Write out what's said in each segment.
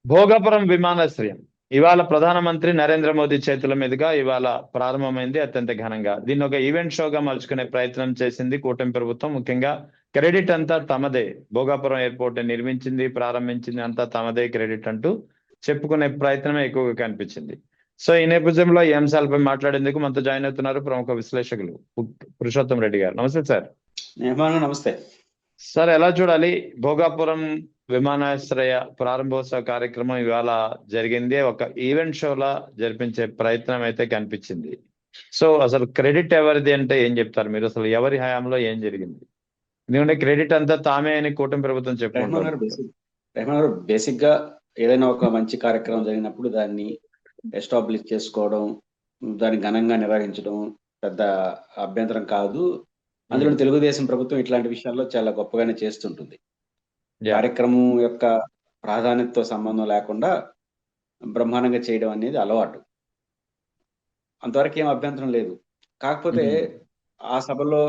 భోగాపురం విమానాశ్రయం ఇవాళ ప్రధానమంత్రి నరేంద్ర మోదీ చేతుల మీదుగా ఇవాళ ప్రారంభమైంది అత్యంత ఘనంగా. దీన్ని ఒక ఈవెంట్ షోగా మలుచుకునే ప్రయత్నం చేసింది కూటమి ప్రభుత్వం. ముఖ్యంగా క్రెడిట్ అంతా తమదే, భోగాపురం ఎయిర్పోర్ట్ నిర్మించింది, ప్రారంభించింది అంతా తమదే క్రెడిట్ అంటూ చెప్పుకునే ప్రయత్నమే ఎక్కువగా కనిపించింది. సో ఈ నేపథ్యంలో ఈ అంశాలపై మాట్లాడేందుకు మనతో జాయిన్ అవుతున్నారు ప్రముఖ విశ్లేషకులు పురుషోత్తం రెడ్డి గారు. నమస్తే సార్. నమస్తే సార్, ఎలా చూడాలి భోగాపురం విమానాశ్రయ ప్రారంభోత్సవ కార్యక్రమం ఇవాళ జరిగింది. ఒక ఈవెంట్ షోలా జరిపించే ప్రయత్నం అయితే కనిపించింది. సో అసలు క్రెడిట్ ఎవరిది అంటే ఏం చెప్తారు మీరు? అసలు ఎవరి హయాంలో ఏం జరిగింది? ఎందుకంటే క్రెడిట్ అంతా తామే అని కూటమి ప్రభుత్వం చెప్పుకుంటారు. రెహమాన్ గారు బేసిక్ గా ఏదైనా ఒక మంచి కార్యక్రమం జరిగినప్పుడు దాన్ని ఎస్టాబ్లిష్ చేసుకోవడం, దాన్ని ఘనంగా నిర్వహించడం పెద్ద అభ్యంతరం కాదు. అందులో తెలుగుదేశం ప్రభుత్వం ఇట్లాంటి విషయాల్లో చాలా గొప్పగానే చేస్తుంటుంది. కార్యక్రమం యొక్క ప్రాధాన్యతతో సంబంధం లేకుండా బ్రహ్మాండంగా చేయడం అనేది అలవాటు. అంతవరకు ఏం అభ్యంతరం లేదు. కాకపోతే ఆ సభలో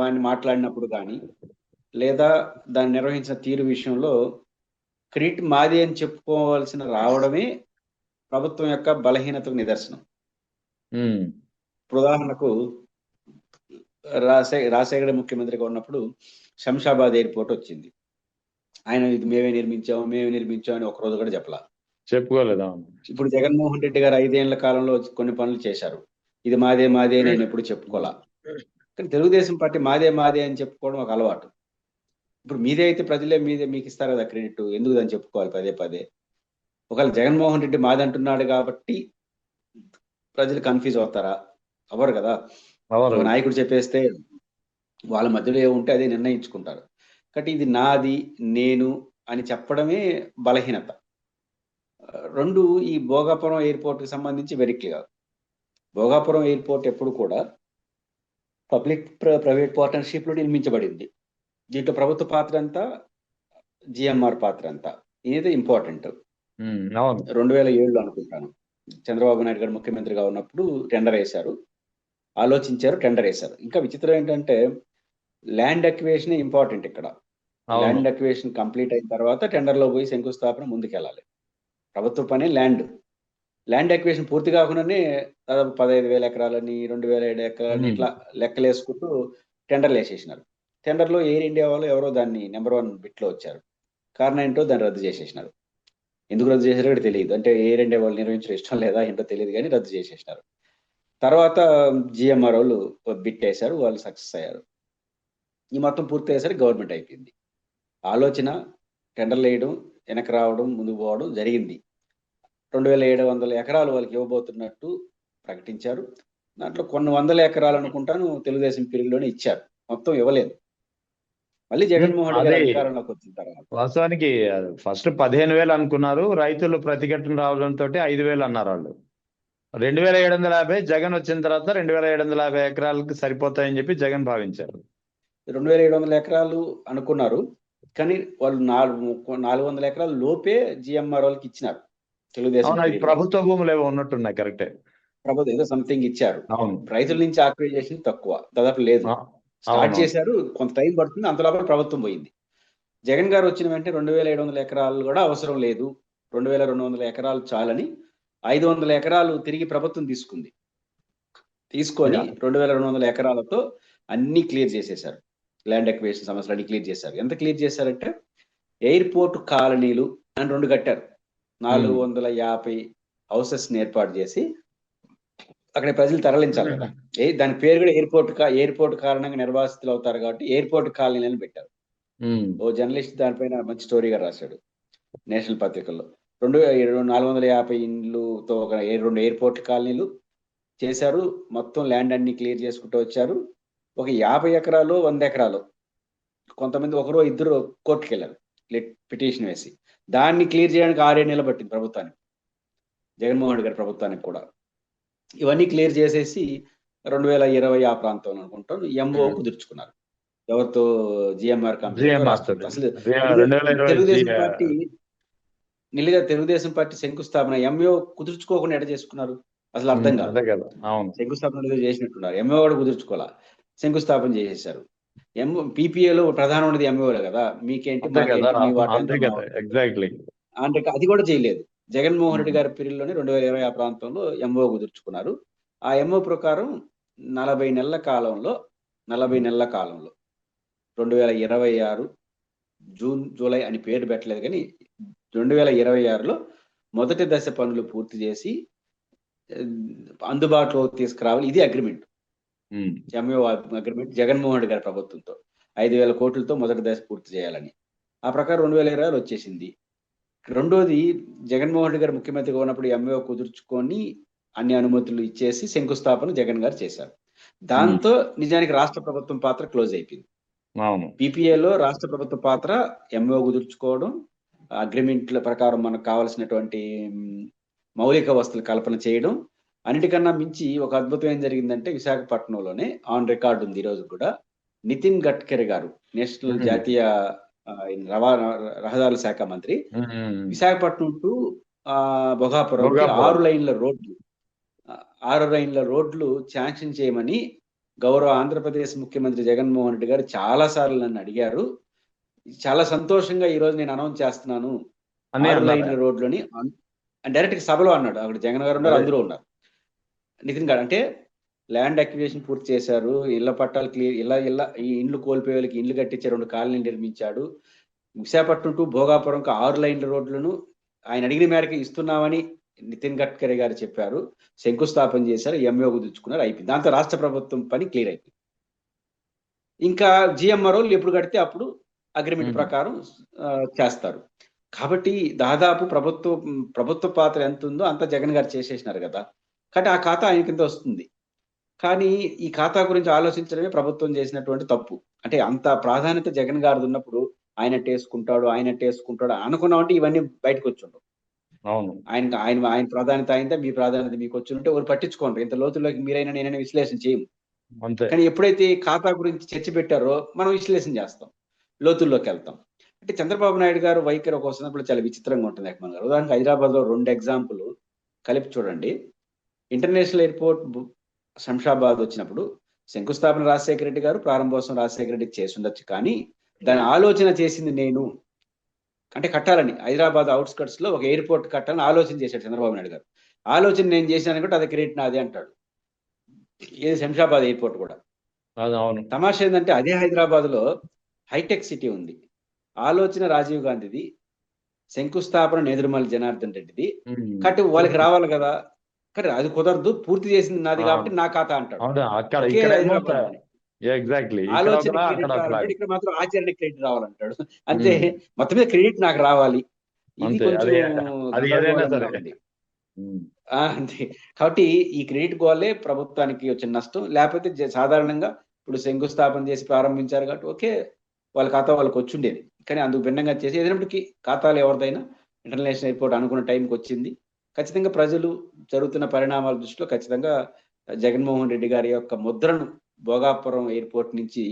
ఆయన మాట్లాడినప్పుడు కానీ లేదా దాన్ని నిర్వహించిన తీరు విషయంలో క్రెడిట్ మాది అని చెప్పుకోవాల్సిన రావడమే ప్రభుత్వం యొక్క బలహీనతకు నిదర్శనం. ఉదాహరణకు రాజశేఖర ముఖ్యమంత్రిగా ఉన్నప్పుడు శంషాబాద్ ఎయిర్పోర్ట్ వచ్చింది. ఆయన ఇది మేమే నిర్మించాం అని ఒక రోజు కూడా చెప్పుకోలేదా? ఇప్పుడు జగన్మోహన్ రెడ్డి గారు 5 ఏళ్ల కాలంలో కొన్ని పనులు చేశారు. ఇది మాదే నేను ఎప్పుడు చెప్పుకోలా. కానీ తెలుగుదేశం పార్టీ మాదే అని చెప్పుకోవడం ఒక అలవాటు. ఇప్పుడు మీదే అయితే ప్రజలే మీకు ఇస్తారు కదా క్రెడిట్, ఎందుకు దాన్ని చెప్పుకోవాలి పదే. ఒకవేళ జగన్మోహన్ రెడ్డి మాది అంటున్నాడు కాబట్టి ప్రజలు కన్ఫ్యూజ్ అవుతారా? అవ్వరు కదా. నాయకుడు చెప్పేస్తే వాళ్ళ మధ్యలో ఏముంటే అదే నిర్ణయించుకుంటారు. కాబట్టి ఇది నాది, నేను అని చెప్పడమే బలహీనత. 2, ఈ భోగాపురం ఎయిర్పోర్ట్ కి సంబంధించి వెరీ క్లియర్. భోగాపురం ఎయిర్పోర్ట్ ఎప్పుడు కూడా పబ్లిక్ ప్రైవేట్ పార్ట్నర్షిప్ లో నిర్మించబడింది. దీంట్లో ప్రభుత్వ పాత్ర అంతా, జిఎంఆర్ పాత్ర అంతా. ఇదైతే ఇంపార్టెంట్. 2007లో అనుకుంటాను చంద్రబాబు నాయుడు గారు ముఖ్యమంత్రిగా ఉన్నప్పుడు టెండర్ వేశారు, ఆలోచించారు, టెండర్ వేశారు. ఇంకా విచిత్రం ఏంటంటే ల్యాండ్ అక్విజిషన్ ఇంపార్టెంట్ ఇక్కడ. ల్యాండ్ అక్విజిషన్ కంప్లీట్ అయిన తర్వాత టెండర్ లో పోయి శంకుస్థాపన ముందుకెళ్ళాలి. ప్రభుత్వ పని ల్యాండ్ అక్విజిషన్ పూర్తి కాకుండానే దాదాపు 15,000 ఎకరాలని 2,007 ఎకరాలని ఇట్లా లెక్కలేసుకుంటూ టెండర్లు వేసేసినారు. టెండర్లో ఎయిర్ ఇండియా వాళ్ళు ఎవరో దాన్ని నెంబర్ 1 బిట్లో వచ్చారు. కారణం ఏంటో దాన్ని రద్దు చేసేసినారు. ఎందుకు రద్దు చేశారో కూడా తెలియదు. అంటే ఎయిర్ ఇండియా వాళ్ళు నిర్వహించడం ఇష్టం లేదా ఏంటో తెలియదు, కానీ రద్దు చేసేసినారు. తర్వాత జిఎంఆర్ వాళ్ళు బిట్ వేశారు, వాళ్ళు సక్సెస్ అయ్యారు. ఈ మొత్తం పూర్తి అయ్యేసరికి గవర్నమెంట్ అయిపోయింది. ఆలోచన టెండర్లు వేయడం, వెనక్కి రావడం, ముందుకు పోవడం జరిగింది. 2,700 ఎకరాలు వాళ్ళకి ఇవ్వబోతున్నట్టు ప్రకటించారు. దాంట్లో కొన్ని వందల ఎకరాలు అనుకుంటాను తెలుగుదేశం పీరియడ్లోనే ఇచ్చారు, మొత్తం ఇవ్వలేదు. మళ్ళీ జగన్మోహన్ రెడ్డి అధికారంలోకి వచ్చిన తర్వాత వాస్తవానికి ఫస్ట్ 15,000 అనుకున్నారు. రైతులు ప్రతిఘటన రావడంతో 5,000 అన్నారు వాళ్ళు. 2,750 జగన్ వచ్చిన తర్వాత 2,750 ఎకరాలకు సరిపోతాయని చెప్పి జగన్ భావించారు. 2,700 ఎకరాలు అనుకున్నారు, కానీ వాళ్ళు 400 ఎకరాల లోపే జిఎంఆర్ వాళ్ళకి ఇచ్చినారు. తెలుగుదేశం ప్రభుత్వ భూములు ఏవో ఉన్నట్టున్నాయి. కరెక్టే, ప్రభుత్వం ఏదో సంథింగ్ ఇచ్చారు. రైతుల నుంచి ఆక్విజిషన్ తక్కువ, దాదాపు లేదు. స్టార్ట్ చేశారు, కొంత టైం పడుతుంది, అంతలోపల ప్రభుత్వం పోయింది. జగన్ గారు వచ్చిన వెంటనే 2,700 ఎకరాలు కూడా అవసరం లేదు, 2,200 ఎకరాలు చాలని 500 ఎకరాలు తిరిగి ప్రభుత్వం తీసుకొని 2,200 ఎకరాలతో అన్ని క్లియర్ చేసేశారు. ల్యాండ్ అక్విజిషన్ సమస్యలు అన్ని క్లియర్ చేశారు. ఎంత క్లియర్ చేశారంటే ఎయిర్పోర్ట్ కాలనీలు అని 2 కట్టారు. 450 హౌసెస్ ఏర్పాటు చేసి అక్కడ ప్రజలు తరలించాలి కదా. దాని పేరు కూడా ఎయిర్పోర్ట్ కారణంగా నిర్వాసితులు అవుతారు కాబట్టి ఎయిర్పోర్ట్ కాలనీలను పెట్టారు. ఓ జర్నలిస్ట్ దానిపైన మంచి స్టోరీగా రాశాడు నేషనల్ పత్రికల్లో. 450 ఇండ్లుతో ఒక 2 ఎయిర్పోర్ట్ కాలనీలు చేశారు. మొత్తం ల్యాండ్ అన్ని క్లియర్ చేసుకుంటూ వచ్చారు. ఒక 50 ఎకరాలు 100 ఎకరాలు కొంతమంది ఒకరో ఇద్దరు కోర్టుకు వెళ్ళారు పిటిషన్ వేసి. దాన్ని క్లియర్ చేయడానికి 6-7 నెలలు పట్టింది ప్రభుత్వానికి, జగన్మోహన్ రెడ్డి గారి ప్రభుత్వానికి కూడా. ఇవన్నీ క్లియర్ చేసేసి 2020 ఆ ప్రాంతంలో అనుకుంటాను ఎంఓ కుదుర్చుకున్నారు. ఎవరితో? GMR company. అసలు తెలుగుదేశం పార్టీ శంకుస్థాపన ఎంఓ కుదుర్చుకోకుండా ఎడ చేసుకున్నారు అసలు అర్థం కాదు. శంకుస్థాపన చేసినట్టున్నారు, ఎంఓ కూడా కుదుర్చుకోవాలా, శంకుస్థాపన చేసేసారు. పీపీఏలో ప్రధానమైనది ఎంఓలే కదా. మీకేంటి? అది కూడా చేయలేదు. జగన్మోహన్ రెడ్డి గారి పీరియడ్లోనే 2020 ఆ ప్రాంతంలో ఎంఓ కుదుర్చుకున్నారు. ఆ ఎంఓ ప్రకారం 40 నెలల కాలంలో 2026 జూన్, జూలై అని పేరు పెట్టలేదు కానీ 2026లో మొదటి దశ పనులు పూర్తి చేసి అందుబాటులో తీసుకురావాలి. ఇది agreement, MO agreement Jaganmohan Reddy గారి ప్రభుత్వంతో 5,000 కోట్లతో మొదటి దశ పూర్తి చేయాలని. ఆ ప్రకారం 2026 వచ్చేసింది. రెండోది, జగన్మోహన్ రెడ్డి గారు ముఖ్యమంత్రిగా ఉన్నప్పుడు ఎంఓ కుదుర్చుకొని అన్ని అనుమతులు ఇచ్చేసి శంకుస్థాపన జగన్ గారు చేశారు. దాంతో నిజానికి రాష్ట్ర ప్రభుత్వం పాత్ర క్లోజ్ అయిపోయింది. పీపీఏలో రాష్ట్ర ప్రభుత్వ పాత్ర ఎంఓ కుదుర్చుకోవడం, అగ్రిమెంట్ల ప్రకారం మనకు కావాల్సినటువంటి మౌలిక వస్తువులు కల్పన చేయడం. అన్నిటికన్నా మించి ఒక అద్భుతం ఏం జరిగిందంటే విశాఖపట్నంలోనే ఆన్ రికార్డు ఉంది ఈ రోజు కూడా, నితిన్ గడ్కరీ గారు నేషనల్ జాతీయ రహదారుల శాఖ మంత్రి విశాఖపట్నం టు భోగాపురం 6 లైన్ల రోడ్లు శాంక్షన్ చేయమని గౌరవ ఆంధ్రప్రదేశ్ ముఖ్యమంత్రి జగన్మోహన్ రెడ్డి గారు చాలా సార్లు నన్ను అడిగారు. చాలా సంతోషంగా ఈ రోజు నేను అనౌన్స్ చేస్తున్నాను 6 లైన్ల రోడ్లని డైరెక్ట్ సభలో అన్నాడు. అక్కడ జగన్ గారు ఉన్నారు, అందరూ ఉన్నారు. నితిన్ గారు అంటే ల్యాండ్ అక్విజిషన్ పూర్తి చేశారు, ఇళ్ల పట్టాలు క్లియర్, ఈ ఇండ్లు కోల్పోయే వాళ్ళకి ఇండ్లు కట్టించారు, 2 కాలనీలు నిర్మించాడు. విశాఖపట్నం టు భోగాపురంకు 6 లైన్ల రోడ్లను ఆయన అడిగిన మేరకు ఇస్తున్నామని నితిన్ గడ్కరీ గారు చెప్పారు. శంకుస్థాపన చేశారు, ఎంఓ కుదుర్చుకున్నారు, అయిపోయింది. దాంతో రాష్ట్ర ప్రభుత్వం పని క్లియర్ అయిపోయింది. ఇంకా జిఎంఆర్ఓ ఎప్పుడు కడితే అప్పుడు అగ్రిమెంట్ ప్రకారం చేస్తారు. కాబట్టి దాదాపు ప్రభుత్వ పాత్ర ఎంత ఉందో అంత జగన్ గారు చేసేసినారు కదా. కాబట్టి ఆ ఖాతా ఆయన కింద వస్తుంది. కానీ ఈ ఖాతా గురించి ఆలోచించడమే ప్రభుత్వం చేసినటువంటి తప్పు. అంటే అంత ప్రాధాన్యత జగన్ గారిది ఉన్నప్పుడు ఆయన టేసుకుంటాడు అనుకున్నామంటే ఇవన్నీ బయటకు వచ్చి ఉండవు. ఆయన ప్రాధాన్యత అయిందా, మీ ప్రాధాన్యత మీకు వచ్చి ఉంటే ఎవరు పట్టించుకోండి. ఇంత లోతుల్లోకి మీరైనా నేనైనా విశ్లేషణ చేయము. కానీ ఎప్పుడైతే ఖాతా గురించి చర్చ పెట్టారో మనం విశ్లేషణ చేస్తాం, లోతుల్లోకి వెళ్తాం. అంటే చంద్రబాబు నాయుడు గారు వైఖరి ఒక వస్తున్నప్పుడు చాలా విచిత్రంగా ఉంటుంది. ఏకమన్ గారు ఉదాహరణకు హైదరాబాద్ లో 2 ఎగ్జాంపుల్ కలిపి చూడండి. ఇంటర్నేషనల్ ఎయిర్పోర్ట్ శంషాబాద్ వచ్చినప్పుడు శంకుస్థాపన రాజశేఖర రెడ్డి గారు, ప్రారంభోత్సవం రాజశేఖర రెడ్డి చేసి ఉండొచ్చు. కానీ దాని ఆలోచన చేసింది నేను, అంటే కట్టాలని హైదరాబాద్ అవుట్స్కట్స్ లో ఒక ఎయిర్పోర్ట్ కట్టాలని ఆలోచన చేశాడు చంద్రబాబు నాయుడు గారు. ఆలోచన నేను చేశాను కూడా అది క్రెడిట్ నాది అంటాడు. ఏది శంషాబాద్ ఎయిర్పోర్ట్ కూడా. తమాషా ఏంటంటే అదే హైదరాబాద్ లో హైటెక్ సిటీ ఉంది, ఆలోచన రాజీవ్ గాంధీది, శంకుస్థాపన నేదురుమల్లి జనార్దన్ రెడ్డిది. కాబట్టి వాళ్ళకి రావాలి కదా, కానీ అది కుదరదు, పూర్తి చేసింది నాది కాబట్టి నా ఖాతా అంటాడు. ఇక్కడ మాత్రం ఆచరణ క్రెడిట్ రావాలంటాడు. అంతే, మొత్తం మీద క్రెడిట్ నాకు రావాలి. ఇది కొంచెం అంతే. కాబట్టి ఈ క్రెడిట్ గోలే ప్రభుత్వానికి వచ్చిన నష్టం. లేకపోతే సాధారణంగా ఇప్పుడు శంకుస్థాపన చేసి ప్రారంభించారు కాబట్టి ఓకే, వాళ్ళ ఖాతా వాళ్ళకి వచ్చి ఉండేది. కానీ అందుకు భిన్నంగా చేసి ఏదైనప్పటికీ ఖాతాలు ఎవరిదైనా ఇంటర్నేషనల్ ఎయిర్పోర్ట్ అనుకున్న టైంకి వచ్చింది. ఖచ్చితంగా ప్రజలు జరుగుతున్న పరిణామాల దృష్టిలో ఖచ్చితంగా జగన్మోహన్ రెడ్డి గారి యొక్క ముద్రను భోగాపురం ఎయిర్పోర్ట్ నుంచి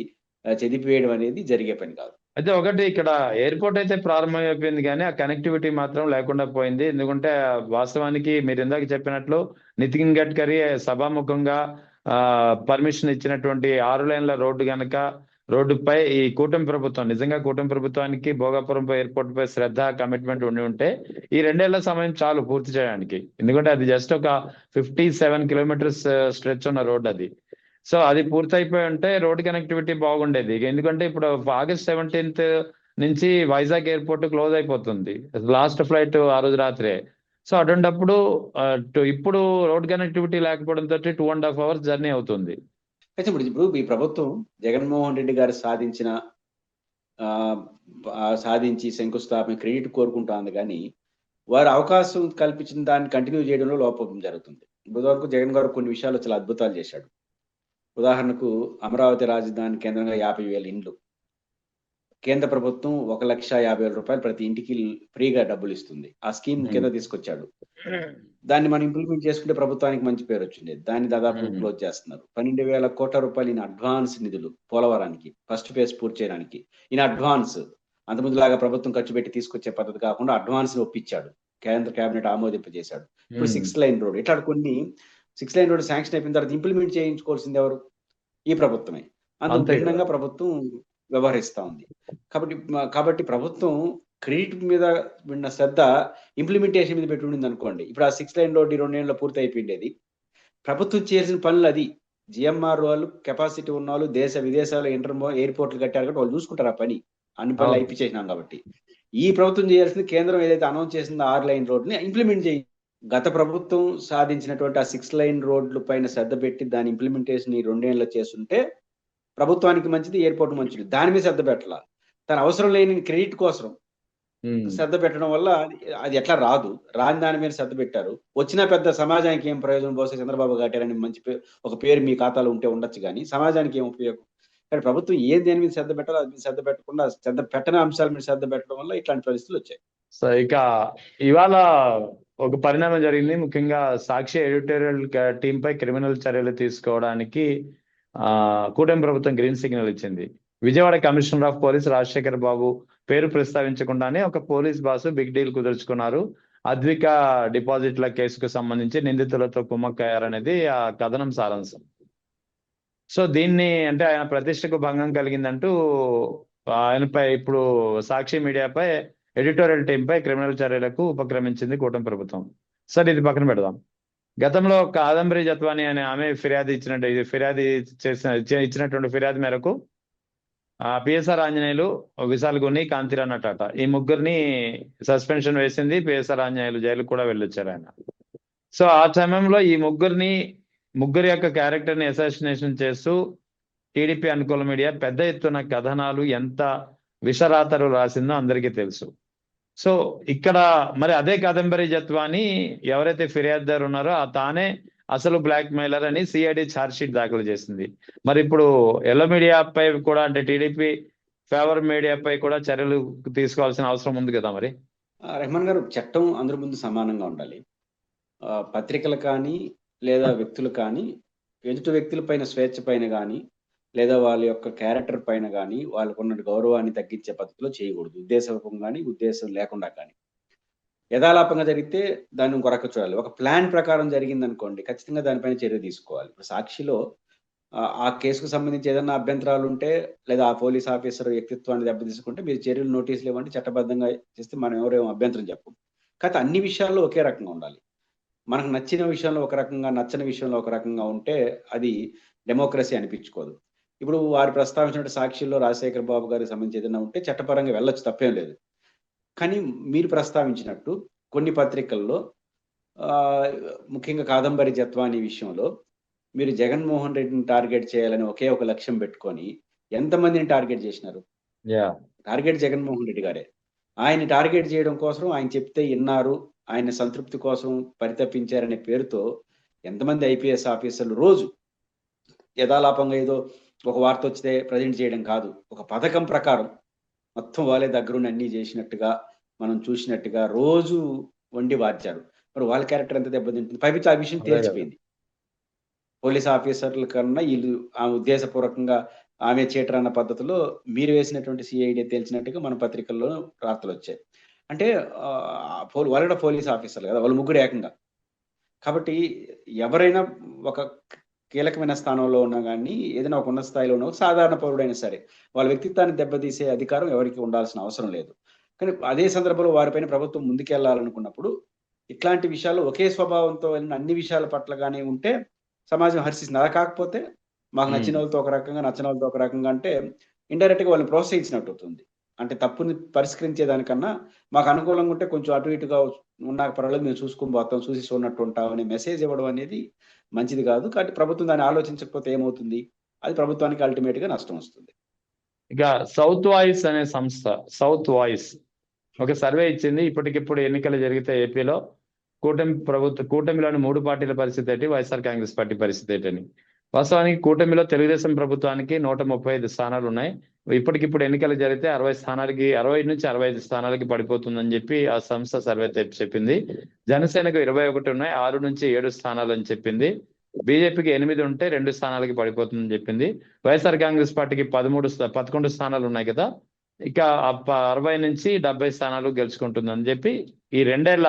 చెదిపివేయడం అనేది జరిగే పని కాదు. అయితే ఒకటి, ఇక్కడ ఎయిర్పోర్ట్ అయితే ప్రారంభమైపోయింది కానీ ఆ కనెక్టివిటీ మాత్రం లేకుండా పోయింది. ఎందుకంటే వాస్తవానికి మీరు ఇందాక చెప్పినట్లు నితిన్ గడ్కరీ సభాముఖంగా పర్మిషన్ ఇచ్చినటువంటి 6 లైన్ల రోడ్డు గనక, రోడ్డుపై ఈ కూటమి ప్రభుత్వం, నిజంగా కూటమి ప్రభుత్వానికి భోగాపురం ఎయిర్పోర్ట్ పై శ్రద్ధ, కమిట్మెంట్ ఉండి ఉంటే ఈ 2 ఏళ్ల సమయం చాలు పూర్తి చేయడానికి. ఎందుకంటే అది జస్ట్ ఒక 57 కిలోమీటర్స్ స్ట్రెచ్ ఉన్న రోడ్ అది. సో అది పూర్తయిపోయి ఉంటే రోడ్ కనెక్టివిటీ బాగుండేది. ఎందుకంటే ఇప్పుడు ఆగస్ట్ 17th నుంచి వైజాగ్ ఎయిర్పోర్ట్ క్లోజ్ అయిపోతుంది, లాస్ట్ ఫ్లైట్ ఆ రోజు రాత్రే. సో అటువంటిప్పుడు ఇప్పుడు రోడ్ కనెక్టివిటీ లేకపోవడంతో 2.5 hours జర్నీ అవుతుంది. అయితే ఇప్పుడు ఈ ప్రభుత్వం జగన్మోహన్ రెడ్డి గారు సాధించి శంకుస్థాపన క్రెడిట్ కోరుకుంటుంది, కానీ వారు అవకాశం కల్పించిన దాన్ని కంటిన్యూ చేయడంలో లోపం జరుగుతుంది. ఇప్పటివరకు జగన్ గారు కొన్ని విషయాలు చాలా అద్భుతాలు చేశాడు. ఉదాహరణకు అమరావతి రాజధాని కేంద్రంగా 50,000 ఇండ్లు, కేంద్ర ప్రభుత్వం 1,50,000 రూపాయలు ప్రతి ఇంటికి ఫ్రీగా డబ్బులు ఇస్తుంది. ఆ స్కీమ్ కింద తీసుకొచ్చాడు. దాన్ని మనం ఇంప్లిమెంట్ చేసుకుంటే ప్రభుత్వానికి మంచి పేరు వచ్చింది. దాన్ని దాదాపు క్లోజ్ చేస్తున్నారు. 12,000 కోట్ల రూపాయలు ఈయన అడ్వాన్స్ నిధులు పోలవరానికి ఫస్ట్ ఫేజ్ పూర్తి చేయడానికి. ఈయన అడ్వాన్స్ అంతకుముందులాగా ప్రభుత్వం ఖర్చు పెట్టి తీసుకొచ్చే పద్ధతి కాకుండా అడ్వాన్స్ ఒప్పించాడు, కేంద్ర కేబినెట్ ఆమోదింపజేశాడు. ఇప్పుడు 6 లైన్ రోడ్, ఇట్లా కొన్ని 6 లైన్ రోడ్ శాంక్షన్ అయిపోయిన తర్వాత ఇంప్లిమెంట్ చేయించుకోవాల్సింది ఎవరు? ఈ ప్రభుత్వమే. అందుకు భిన్నంగా ప్రభుత్వం వ్యవహరిస్తా ఉంది. కాబట్టి ప్రభుత్వం క్రెడిట్ మీద ఉన్న శ్రద్ధ ఇంప్లిమెంటేషన్ మీద పెట్టి ఉండింది అనుకోండి, ఇప్పుడు ఆ 6 లైన్ రోడ్డు 2 ఏళ్ళలో పూర్తి అయిపోయిండేది. ప్రభుత్వం చేయాల్సిన పనులు అది. జిఎంఆర్ వాళ్ళు కెపాసిటీ ఉన్న వాళ్ళు దేశ విదేశాలు ఎయిర్పోర్ట్లు కట్టారు కాబట్టి వాళ్ళు చూసుకుంటారు ఆ పని. అన్ని పనులు అవును. అయిపించేసినాం కాబట్టి. ఈ ప్రభుత్వం చేయాల్సింది కేంద్రం ఏదైతే అనౌన్స్ చేసిందో 6 లైన్ రోడ్ని ఇంప్లిమెంట్ చేయి. గత ప్రభుత్వం సాధించినటువంటి ఆ 6 లైన్ రోడ్ల పైన శ్రద్ధ పెట్టి దాని ఇంప్లిమెంటేషన్ ఈ 2 ఏళ్ళలో చేస్తుంటే ప్రభుత్వానికి మంచిది, ఎయిర్పోర్ట్ మంచిది. దాని మీద శ్రద్ధ పెట్టాల. తన అవసరం లేని క్రెడిట్ కోసం శ్రద్ధ పెట్టడం వల్ల అది ఎట్లా రాదు. రాని దాని మీద శ్రద్ధ పెట్టారు. వచ్చినా పెద్ద సమాజానికి ఏం ప్రయోజనం, బహుశా చంద్రబాబు కట్టారని మంచి ఒక పేరు మీ ఖాతాలో ఉంటే ఉండొచ్చు కానీ సమాజానికి ఏం ఉపయోగం? కానీ ప్రభుత్వం ఏం దేని మీద శ్రద్ధ పెట్టాలో అది మీద శ్రద్ధ పెట్టకుండా శ్రద్ధ పెట్టని అంశాల మీద శ్రద్ధ పెట్టడం వల్ల ఇట్లాంటి పరిస్థితులు వచ్చాయి. సో ఇక ఇవాళ ఒక పరిణామం జరిగింది. ముఖ్యంగా సాక్షి ఎడిటోరియల్ టీం పై క్రిమినల్ చర్యలు తీసుకోవడానికి కూటమి ప్రభుత్వం గ్రీన్ సిగ్నల్ ఇచ్చింది. Vijayawada commissioner of police Rajasekhar Babu పేరు ప్రస్తావించకుండానే ఒక పోలీస్ బాసు బిగ్ డీల్ కుదుర్చుకున్నారు. అద్విక డిపాజిట్ల కేసుకు సంబంధించి నిందితులతో కుమ్మక్కయ్యారనేది ఆ కథనం సారాంశం. సో దీన్ని అంటే ఆయన ప్రతిష్టకు భంగం కలిగిందంటూ ఆయనపై ఇప్పుడు సాక్షి మీడియాపై ఎడిటోరియల్ టీం పై క్రిమినల్ చర్యలకు ఉపక్రమించింది కూటమి ప్రభుత్వం. సరే ఇది పక్కన పెడదాం. గతంలో కాదంబరి జత్వాని అనే ఆమె ఇచ్చినటువంటి ఫిర్యాదు మేరకు పిఎస్ఆర్ ఆంజనేయులు, విశాల్ గుని, కాంతిరాణ టాటా ఈ ముగ్గురిని సస్పెన్షన్ వేసింది. పిఎస్ఆర్ ఆంజనేయులు జైలుకు కూడా వెళ్ళొచ్చారు ఆయన. సో ఆ సమయంలో ఈ ముగ్గురి యొక్క క్యారెక్టర్ ని అసాసినేషన్ చేస్తూ టీడీపీ అనుకూల మీడియా పెద్ద ఎత్తున కథనాలు ఎంత విషరాతరు రాసిందో అందరికీ తెలుసు. సో ఇక్కడ మరి అదే కాదంబరి జత్వాని ఎవరైతే ఫిర్యాదుదారు ఉన్నారో తానే అసలు బ్లాక్ మెయిలర్ అని సిఐడి ఛార్జ్ షీట్ దాఖలు చేసింది. మరి ఇప్పుడు ఎల్లో మీడియాపై కూడా అంటే టీడీపీ ఫేవర్ మీడియాపై కూడా చర్యలు తీసుకోవాల్సిన అవసరం ఉంది కదా మరి? రెహమాన్ గారు, చట్టం అందరి ముందు సమానంగా ఉండాలి. పత్రికలు కానీ లేదా వ్యక్తులు కానీ ఎదుటి వ్యక్తుల పైన స్వేచ్ఛ పైన కానీ లేదా వాళ్ళ యొక్క క్యారెక్టర్ పైన కానీ వాళ్ళకు ఉన్న గౌరవాన్ని తగ్గించే పద్ధతిలో చేయకూడదు. ఉద్దేశపూర్వకం కానీ ఉద్దేశం లేకుండా కానీ. యథాలాపంగా జరిగితే దాన్ని ఇంకో రకంగా చూడాలి. ఒక ప్లాన్ ప్రకారం జరిగింది అనుకోండి, ఖచ్చితంగా దానిపైన చర్య తీసుకోవాలి. ఇప్పుడు సాక్షిలో ఆ కేసుకు సంబంధించి ఏదైనా అభ్యంతరాలు ఉంటే లేదా ఆ పోలీస్ ఆఫీసర్ వ్యక్తిత్వాన్ని దెబ్బతీసుకుంటే మీరు చర్యలు నోటీసులు ఇవ్వండి, చట్టబద్ధంగా చేస్తే మనం ఎవరేమో అభ్యంతరం చెప్పం. కాకపోతే అన్ని విషయాల్లో ఒకే రకంగా ఉండాలి. మనకు నచ్చిన విషయంలో ఒక రకంగా, నచ్చని విషయంలో ఒక రకంగా ఉంటే అది డెమోక్రసీ అనిపించుకోదు. ఇప్పుడు వారు ప్రస్తావించినట్టు సాక్షిలో రాజశేఖర్ బాబు గారికి సంబంధించి ఏదైనా ఉంటే చట్టపరంగా వెళ్ళొచ్చు, తప్పేం లేదు. కానీ మీరు ప్రస్తావించినట్టు కొన్ని పత్రికల్లో ముఖ్యంగా కాదంబరి జత్వాని విషయంలో మీరు జగన్మోహన్ రెడ్డిని టార్గెట్ చేయాలని ఒకే ఒక లక్ష్యం పెట్టుకొని ఎంతమందిని టార్గెట్ చేసినారు? టార్గెట్ జగన్మోహన్ రెడ్డి గారే. ఆయన టార్గెట్ చేయడం కోసం ఆయన చెప్తే విన్నారు, ఆయన సంతృప్తి కోసం పరితపించారనే పేరుతో ఎంతమంది ఐపీఎస్ ఆఫీసర్లు రోజు యథాలాపంగా ఏదో ఒక వార్త వచ్చితే ప్రజెంట్ చేయడం కాదు, ఒక పథకం ప్రకారం మొత్తం వాళ్ళే దగ్గరుండి అన్ని చేసినట్టుగా మనం చూసినట్టుగా రోజు వండి వార్చారు. మరి వాళ్ళ క్యారెక్టర్ ఎంత దెబ్బతింటుంది? పైపించి ఆ విషయం తేల్చిపోయింది. పోలీస్ ఆఫీసర్ల కన్నా వీళ్ళు ఆమె ఉద్దేశపూర్వకంగా ఆమె చీటర్ అన్న పద్ధతిలో మీరు వేసినటువంటి సిఐడి తేల్చినట్టుగా మన పత్రికల్లో వార్తలు వచ్చాయి. అంటే వాళ్ళు కూడా పోలీస్ ఆఫీసర్లు కదా, వాళ్ళు ముగ్గురు ఏకంగా. కాబట్టి ఎవరైనా ఒక కీలకమైన స్థానంలో ఉన్నా కానీ ఏదైనా ఒక ఉన్నత స్థాయిలో ఉన్న సాధారణ పౌరుడైనా సరే వాళ్ళ వ్యక్తిత్వాన్ని దెబ్బతీసే అధికారం ఎవరికి ఉండాల్సిన అవసరం లేదు. కానీ అదే సందర్భంలో వారిపైన ప్రభుత్వం ముందుకెళ్లాలనుకున్నప్పుడు ఇట్లాంటి విషయాల్లో ఒకే స్వభావంతో వెళ్ళిన అన్ని విషయాల పట్ల కానీ ఉంటే సమాజం హర్షిస్తుంది. అలా కాకపోతే మాకు నచ్చిన వాళ్ళతో ఒక రకంగా, నచ్చిన వాళ్ళతో ఒక రకంగా అంటే ఇండైరెక్ట్ గా వాళ్ళని ప్రోత్సహించినట్టు అవుతుంది. అంటే తప్పుని పరిష్కరించేదానికన్నా మాకు అనుకూలంగా ఉంటే కొంచెం అటు ఇటుగా ఉన్నాక పర్వాలేదు, మేము చూసుకుని పోతాం, చూసి చూడనట్టు ఉంటాం అనే మెసేజ్ ఇవ్వడం అనేది మంచిది కాదు. కాబట్టి ప్రభుత్వం దాన్ని ఆలోచించకపోతే ఏమవుతుంది? అది ప్రభుత్వానికి అల్టిమేట్ గా నష్టం వస్తుంది. ఇక సౌత్ వాయిస్ అనే సంస్థ, సౌత్ వాయిస్ ఒక సర్వే ఇచ్చింది. ఇప్పటికిప్పుడు ఎన్నికలు జరిగితే ఏపీలో కూటమిలోని 3 పార్టీల పరిస్థితి ఏంటి, వైఎస్ఆర్ కాంగ్రెస్ పార్టీ పరిస్థితి ఏంటని. వాస్తవానికి కూటమిలో తెలుగుదేశం ప్రభుత్వానికి 135 స్థానాలు ఉన్నాయి. ఇప్పటికిప్పుడు ఎన్నికలు జరిగితే 60 నుంచి 65 స్థానాలకి పడిపోతుందని చెప్పి ఆ సంస్థ సర్వే చెప్పింది. జనసేనకు 21 ఉన్నాయి, 6 నుంచి 7 స్థానాలు అని చెప్పింది. బీజేపీకి 8 ఉంటే 2 స్థానాలకి పడిపోతుందని చెప్పింది. వైఎస్ఆర్ కాంగ్రెస్ పార్టీకి 11 స్థానాలు ఉన్నాయి కదా, ఇక 60 నుంచి 70 స్థానాలు గెలుచుకుంటుందని చెప్పి ఈ 2 ఏళ్ల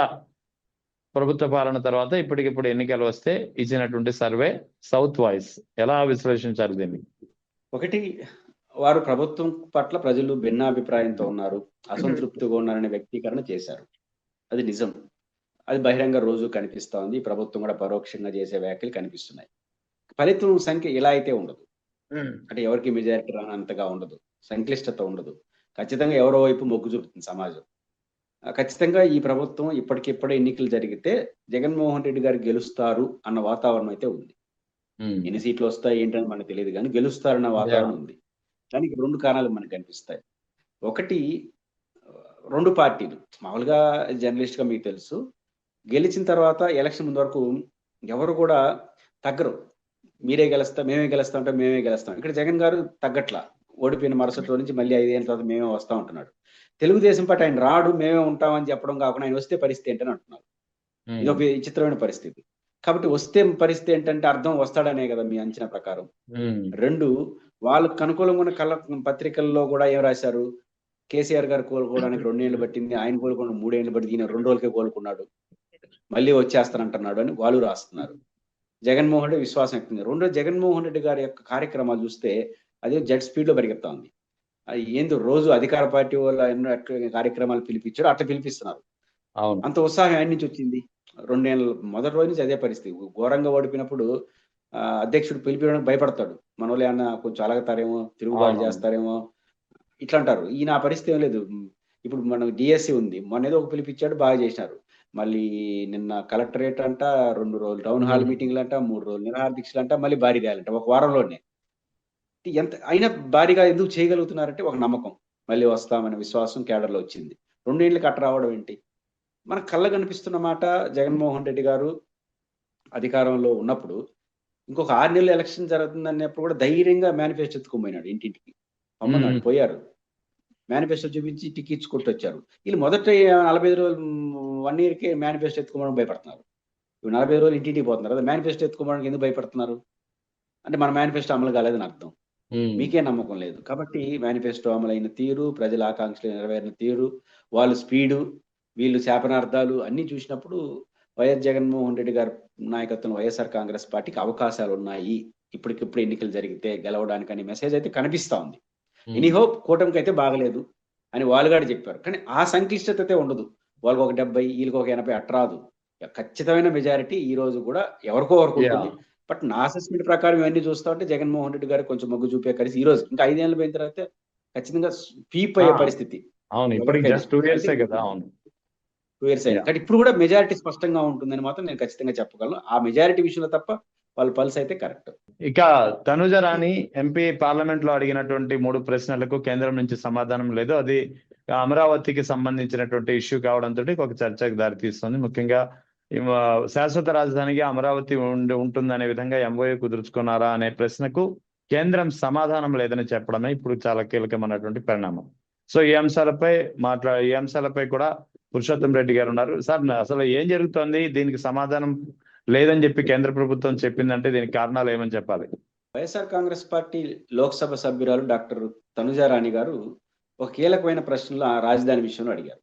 ప్రభుత్వ పాలన తర్వాత ఇప్పటికిప్పుడు ఎన్నికలు వస్తే ఇచ్చినటువంటి సర్వే సౌత్ వాయిస్. ఎలా విశ్లేషించారు దీన్ని? ఒకటి, వారు ప్రభుత్వం పట్ల ప్రజలు భిన్నాభిప్రాయంతో ఉన్నారు, అసంతృప్తిగా ఉన్నారనే వ్యక్తీకరణ చేశారు. అది నిజం. అది బహిరంగ రోజు కనిపిస్తా ఉంది. ప్రభుత్వం కూడా పరోక్షంగా చేసే వ్యాఖ్యలు కనిపిస్తున్నాయి. ఫలితం సంఖ్య ఇలా అయితే ఉండదు. అంటే ఎవరికి మెజారిటీ రానంతగా ఉండదు, సంక్లిష్టత ఉండదు. ఖచ్చితంగా ఎవరో వైపు మొగ్గు చూపుతుంది సమాజం. ఖచ్చితంగా ఈ ప్రభుత్వం ఇప్పటికిప్పుడే ఎన్నికలు జరిగితే జగన్మోహన్ రెడ్డి గారు గెలుస్తారు అన్న వాతావరణం అయితే ఉంది. ఎన్ని సీట్లు వస్తాయి ఏంటని మనకు తెలియదు, కానీ గెలుస్తారన్న వాతావరణం ఉంది. దానికి 2 కారణాలు మనకు కనిపిస్తాయి. ఒకటి, 2 పార్టీలు మామూలుగా జర్నలిస్ట్ గా మీకు తెలుసు, గెలిచిన తర్వాత ఎలక్షన్ ముందు వరకు ఎవరు కూడా తగ్గరు. మీరే గెలుస్తా, మేమే గెలుస్తాం అంటే మేమే గెలుస్తాం. ఇక్కడ జగన్ గారు తగ్గట్లా, ఓడిపోయిన మరుసటి రోజు నుంచి మళ్ళీ 5 ఏళ్ళ తర్వాత మేమే వస్తా ఉంటున్నాడు. తెలుగుదేశం పార్టీ ఆయన రాడు, మేమే ఉంటామని చెప్పడం కాకుండా ఆయన వస్తే పరిస్థితి ఏంటని అంటున్నారు. ఇది ఒక విచిత్రమైన పరిస్థితి. కాబట్టి వస్తే పరిస్థితి ఏంటంటే అర్థం వస్తాడనే కదా మీ అంచనా ప్రకారం. 2, వాళ్ళకు అనుకూలంగా ఉన్న పత్రికల్లో కూడా ఏం రాశారు, కేసీఆర్ గారు కోలుకోవడానికి 2 ఏళ్ళు పట్టింది, ఆయన కోలుకోవడం 3 ఏళ్ళు పట్టింది, ఈయన 2 రోజులకే కోలుకున్నాడు, మళ్ళీ వచ్చేస్తానంటున్నాడు అని వాళ్ళు రాస్తున్నారు. జగన్మోహన్ రెడ్డి విశ్వాసం ఎక్కుతుంది. 2, జగన్మోహన్ రెడ్డి గారి యొక్క కార్యక్రమాలు చూస్తే అదే జెట్ స్పీడ్ లో పరిగెత్తా ఉంది. ఏందో రోజు అధికార పార్టీ వాళ్ళు ఎన్నో కార్యక్రమాలు పిలిపించారు, అట్లా పిలిపిస్తున్నారు. అంత ఉత్సాహం ఆయన నుంచి వచ్చింది. 2 ఏళ్ళ మొదటి రోజు నుంచి అదే పరిస్థితి. ఘోరంగా ఓడిపోయినప్పుడు అధ్యక్షుడు పిలిపించడానికి భయపడతాడు. మన వాళ్ళు ఏమన్నా కొంచెం అలగతారేమో, తిరుగుబాటు చేస్తారేమో ఇట్లా అంటారు. ఈయన ఆ పరిస్థితి ఏం లేదు. ఇప్పుడు మనకు డిఎస్సి ఉంది, మొన్న ఏదో ఒక పిలిపించాడు, బాగా చేసినారు. మళ్ళీ నిన్న కలెక్టరేట్ అంట, 2 రోజులు టౌన్ హాల్ మీటింగ్లు అంట, 3 రోజులు నిరాహార దీక్షలు అంట, మళ్ళీ భారీ ర్యాలంట ఒక వారంలోనే. ఎంత అయినా భారీగా ఎందుకు చేయగలుగుతున్నారంటే ఒక నమ్మకం, మళ్ళీ వస్తామనే విశ్వాసం కేడర్లో వచ్చింది. 2 ఏళ్ళకి అట్ట రావడం ఏంటి? మనకు కళ్ళ కనిపిస్తున్న మాట, జగన్మోహన్ రెడ్డి గారు అధికారంలో ఉన్నప్పుడు ఇంకొక 6 నెలలు ఎలక్షన్ జరుగుతుందన్నప్పుడు కూడా ధైర్యంగా మేనిఫెస్టో ఎత్తుకోపోయినాడు ఇంటింటికి. అమ్మన్నాడు, పోయారు, మేనిఫెస్టో చూపించి టికెట్స్ వచ్చారు. వీళ్ళు మొదట 45 రోజులు 1 ఇయర్కే మేనిఫెస్టో ఎత్తుకోవడానికి భయపడుతున్నారు. ఇప్పుడు 45 రోజులు ఇంటింటికి పోతున్నారు కదా, మేనిఫెస్టో ఎత్తుకోవడానికి ఎందుకు భయపడుతున్నారు అంటే మన మేనిఫెస్టో అమలు కాలేదని అర్థం. మీకే నమ్మకం లేదు కాబట్టి మేనిఫెస్టో అమలైన తీరు, ప్రజల ఆకాంక్షలు నెరవేరిన తీరు, వాళ్ళు స్పీడు, వీళ్ళు శాపనార్థాలు అన్ని చూసినప్పుడు వైఎస్ జగన్మోహన్ రెడ్డి గారి నాయకత్వం వైఎస్ఆర్ కాంగ్రెస్ పార్టీకి అవకాశాలు ఉన్నాయి, ఇప్పటికిప్పుడు ఎన్నికలు జరిగితే గెలవడానికి అనే మెసేజ్ అయితే కనిపిస్తా ఉంది. ఎనీహో కూటమికి అయితే బాగలేదు అని వాళ్ళు కూడా చెప్పారు. కానీ ఆ సంక్లిష్టత అయితే ఉండదు. వాళ్ళకి ఒక 70, వీళ్ళకి ఒక 80 అట్రాదు. ఖచ్చితమైన మెజారిటీ ఈ రోజు కూడా ఎవరికో వరకు ఉంటుంది. బట్ నా అసెస్మెంట్ ప్రకారం ఇవన్నీ చూస్తా ఉంటే జగన్మోహన్ రెడ్డి గారు కొంచెం మొగ్గు చూపే కలిసి ఈ రోజు ఇంకా 5 ఏళ్ళు పోయిన తర్వాత ఖచ్చితంగా పీప్ అయ్యే పరిస్థితి. అవును, ఇప్పటికి జస్ట్ 2 ఇయర్స్ కదా. అవును, 2 ఇయర్స్ అయింది. కానీ ఇప్పుడు కూడా మెజారిటీ స్పష్టంగా ఉంటుందని మాత్రం నేను ఖచ్చితంగా చెప్పగలను. ఆ మెజారిటీ విషయంలో తప్ప వాళ్ళ పల్స్ అయితే కరెక్ట్. ఇక తనుజ రాణి ఎంపీ పార్లమెంట్ లో అడిగినటువంటి 3 ప్రశ్నలకు కేంద్రం నుంచి సమాధానం లేదు. అది అమరావతికి సంబంధించినటువంటి ఇష్యూ కావడంతో ఒక చర్చకు దారితీస్తుంది. ముఖ్యంగా శాశ్వత రాజధానిగా అమరావతి ఉంటుందనే విధంగా ఎంఓయూ కుదుర్చుకున్నారా అనే ప్రశ్నకు కేంద్రం సమాధానం లేదని చెప్పడమే ఇప్పుడు చాలా కీలకమైనటువంటి పరిణామం. సో ఈ అంశాలపై కూడా పురుషోత్తం రెడ్డి గారు ఉన్నారు. సార్, అసలు ఏం జరుగుతోంది? దీనికి సమాధానం లేదని చెప్పి కేంద్ర ప్రభుత్వం చెప్పిందంటే దీనికి కారణాలు ఏమని చెప్పాలి? వైఎస్ఆర్ కాంగ్రెస్ పార్టీ లోక్సభ సభ్యురాలు డాక్టర్ తనుజ రాణి గారు ఒక కీలకమైన ప్రశ్నలు ఆ రాజధాని విషయంలో అడిగారు.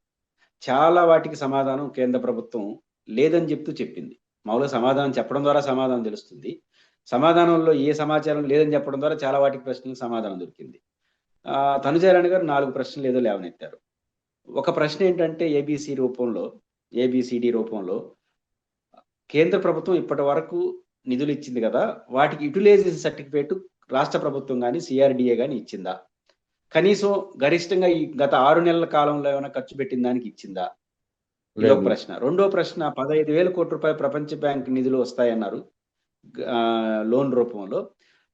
చాలా వాటికి సమాధానం కేంద్ర ప్రభుత్వం లేదని చెప్పింది. మామూలుగా సమాధానం చెప్పడం ద్వారా సమాధానం తెలుస్తుంది. సమాధానంలో ఏ సమాచారం లేదని చెప్పడం ద్వారా చాలా వాటికి ప్రశ్నలకు సమాధానం దొరికింది. తనుజ రాణి గారు 4 ప్రశ్నలు ఏదో లేవనెత్తారు. ఒక ప్రశ్న ఏంటంటే ఏబిసిడి రూపంలో కేంద్ర ప్రభుత్వం ఇప్పటి వరకు నిధులు ఇచ్చింది కదా, వాటికి యూటిలైజేషన్ సర్టిఫికేట్ రాష్ట్ర ప్రభుత్వం కానీ సిఆర్డిఏ కానీ ఇచ్చిందా? కనీసం గరిష్టంగా ఈ గత 6 నెలల కాలంలో ఏమైనా ఖర్చు పెట్టిన దానికి ఇచ్చిందా? ఇది ఒక ప్రశ్న. రెండో ప్రశ్న, 15,000 కోట్ల రూపాయలు ప్రపంచ బ్యాంక్ నిధులు వస్తాయన్నారు లోన్ రూపంలో.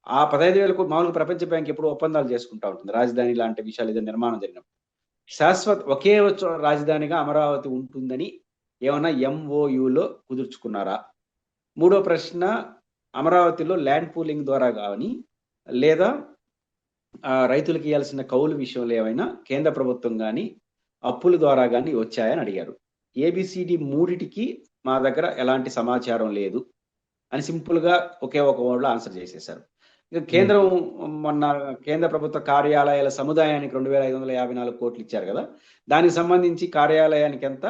ఆ 15,000 కోట్లు మామూలుగా ప్రపంచ బ్యాంక్ ఎప్పుడు ఒప్పందాలు చేసుకుంటా ఉంటుంది రాజధాని లాంటి విషయాలు ఏదైనా నిర్మాణం జరిగినప్పుడు. ఒకే రాజధానిగా అమరావతి ఉంటుందని ఏమైనా ఎంఓయూలో కుదుర్చుకున్నారా? మూడో ప్రశ్న, అమరావతిలో ల్యాండ్ పూలింగ్ ద్వారా కానీ లేదా రైతులకు ఇవ్వాల్సిన కౌలు విషయంలో ఏమైనా కేంద్ర ప్రభుత్వం కానీ అప్పుల ద్వారా కానీ వచ్చాయని అడిగారు. ఏబిసిడి 3టికి మా దగ్గర ఎలాంటి సమాచారం లేదు అని సింపుల్ గా ఒకే ఒక వర్డ్లో ఆన్సర్ చేసేశారు. ఇక కేంద్రం మొన్న కేంద్ర ప్రభుత్వ కార్యాలయాల సముదాయానికి 2,554 కోట్లు ఇచ్చారు కదా, దానికి సంబంధించి కార్యాలయానికి ఎంత,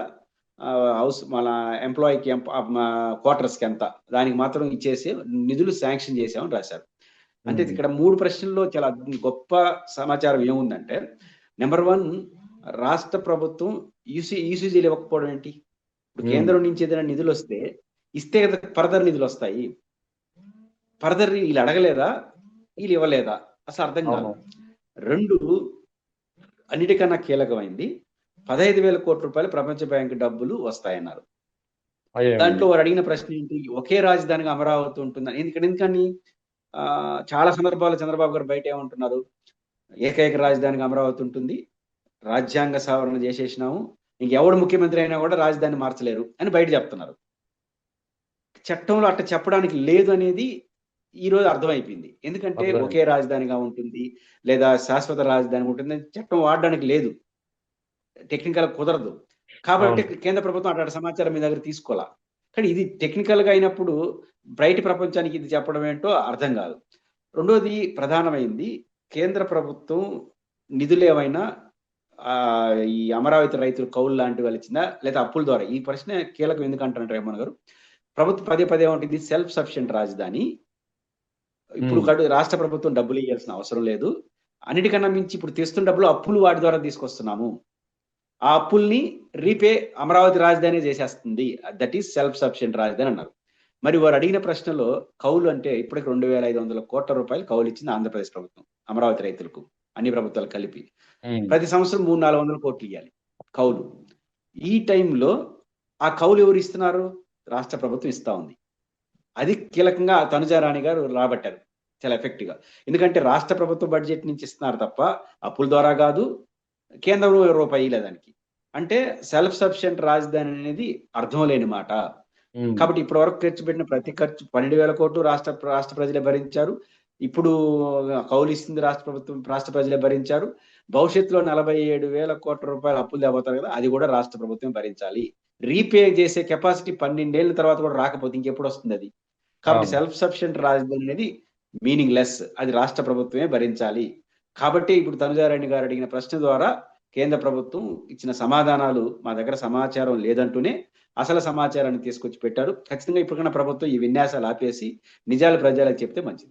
హౌస్ మన ఎంప్లాయీకి క్వార్టర్స్కి ఎంత, దానికి మాత్రం ఇచ్చేసి నిధులు శాంక్షన్ చేసామని రాశారు. అంటే ఇక్కడ 3 ప్రశ్నల్లో చాలా గొప్ప సమాచారం ఏముందంటే, నెంబర్ 1 రాష్ట్ర ప్రభుత్వం ఈసీజీలు ఇవ్వకపోవడం ఏంటి? ఇప్పుడు కేంద్రం నుంచి ఏదైనా నిధులు వస్తే ఇస్తే కదా ఫర్దర్ నిధులు వస్తాయి. ఫర్దర్ వీళ్ళు అడగలేదా, వీళ్ళు ఇవ్వలేదా అసలు అర్థం కాదు. 2 అన్నిటికన్నా కీలకమైంది 15,000 కోట్ల రూపాయలు ప్రపంచ బ్యాంకు డబ్బులు వస్తాయన్నారు. దాంట్లో వారు అడిగిన ప్రశ్న ఏంటి? ఒకే రాజధానిగా అమరావతి ఉంటుందని. ఎందుకని చాలా సందర్భాల్లో చంద్రబాబు గారు బయట ఏమంటున్నారు? ఏకైక రాజధానిగా అమరావతి ఉంటుంది, రాజ్యాంగ సవరణ చేసేసినాము, ఇంకెవడు ముఖ్యమంత్రి అయినా కూడా రాజధాని మార్చలేరు అని బయట చెప్తున్నారు. చట్టంలో అట్లా చెప్పడానికి లేదు అనేది ఈ రోజు అర్థమైపోయింది. ఎందుకంటే ఒకే రాజధానిగా ఉంటుంది లేదా శాశ్వత రాజధాని ఉంటుంది చట్టం వాడడానికి లేదు, టెక్నికల్ కుదరదు. కాబట్టి కేంద్ర ప్రభుత్వం అట్లాంటి సమాచారం మీ దగ్గర తీసుకోవాలా. కానీ ఇది టెక్నికల్ గా అయినప్పుడు బయట ప్రపంచానికి ఇది చెప్పడం ఏంటో అర్థం కాదు. రెండోది ప్రధానమైంది, కేంద్ర ప్రభుత్వం నిధులు ఏమైనా ఈ అమరావతి రైతులు కౌలు లాంటివి వచ్చిందా లేదా అప్పుల ద్వారా? ఈ ప్రశ్న కీలకం ఎందుకంటారు రేమన్ గారు. ప్రభుత్వం పదే ఉంటుంది సెల్ఫ్ సఫిషియెంట్ రాజధాని, ఇప్పుడు రాష్ట్ర ప్రభుత్వం డబ్బులు ఇవ్వాల్సిన అవసరం లేదు, అన్నిటికన్నా మించి ఇప్పుడు తెస్తున్న డబ్బులు అప్పులు వాటి ద్వారా తీసుకొస్తున్నాము, ఆ అప్పుల్ని రీపే అమరావతి రాజధాని చేసేస్తుంది, దట్ ఈస్ సెల్ఫ్ సఫిషియెంట్ రాజధాని అన్నారు. మరి వారు అడిగిన ప్రశ్నలో కౌలు అంటే ఇప్పటికి 2,500 కోట్ల రూపాయలు కౌలు ఇచ్చింది ఆంధ్రప్రదేశ్ ప్రభుత్వం అమరావతి రైతులకు, అన్ని ప్రభుత్వాలు కలిపి. ప్రతి సంవత్సరం 300-400 కోట్లు ఇవ్వాలి కౌలు. ఈ టైంలో ఆ కౌలు ఎవరు ఇస్తున్నారు? రాష్ట్ర ప్రభుత్వం ఇస్తా ఉంది. అది కీలకంగా తనుజారాణి గారు రాబట్టారు చాలా ఎఫెక్టివ్ గా. ఎందుకంటే రాష్ట్ర ప్రభుత్వ బడ్జెట్ నుంచి ఇస్తున్నారు తప్ప అప్పుల ద్వారా కాదు, కేంద్రం రూపాయి లేదానికి. అంటే సెల్ఫ్ సఫిషియెంట్ రాజధాని అనేది అర్థం లేని మాట. కాబట్టి ఇప్పటి వరకు ఖర్చు పెట్టిన ప్రతి ఖర్చు 12,000 కోట్లు రాష్ట్ర ప్రజలే భరించారు. ఇప్పుడు కౌలు ఇస్తుంది రాష్ట్ర ప్రజలే భరించారు. భవిష్యత్తులో 47,000 కోట్ల రూపాయలు అప్పులు తేబోతారు కదా, అది కూడా రాష్ట్ర ప్రభుత్వం భరించాలి. రీపే చేసే కెపాసిటీ 12 ఏళ్ల తర్వాత కూడా రాకపోతే ఇంకెప్పుడు వస్తుంది అది? కాబట్టి సెల్ఫ్ సఫిషియెంట్ రాజధాని అనేది మీనింగ్ లెస్, అది రాష్ట్ర ప్రభుత్వమే భరించాలి. కాబట్టి ఇప్పుడు తనుజారాణి గారు అడిగిన ప్రశ్న ద్వారా కేంద్ర ప్రభుత్వం ఇచ్చిన సమాధానాలు మా దగ్గర సమాచారం లేదంటూనే అసలు సమాచారాన్ని తీసుకొచ్చి పెట్టారు. ఖచ్చితంగా ఇప్పటికైనా ప్రభుత్వం ఈ విన్యాసాలు ఆపేసి నిజాలు ప్రజలకు చెప్తే మంచిది.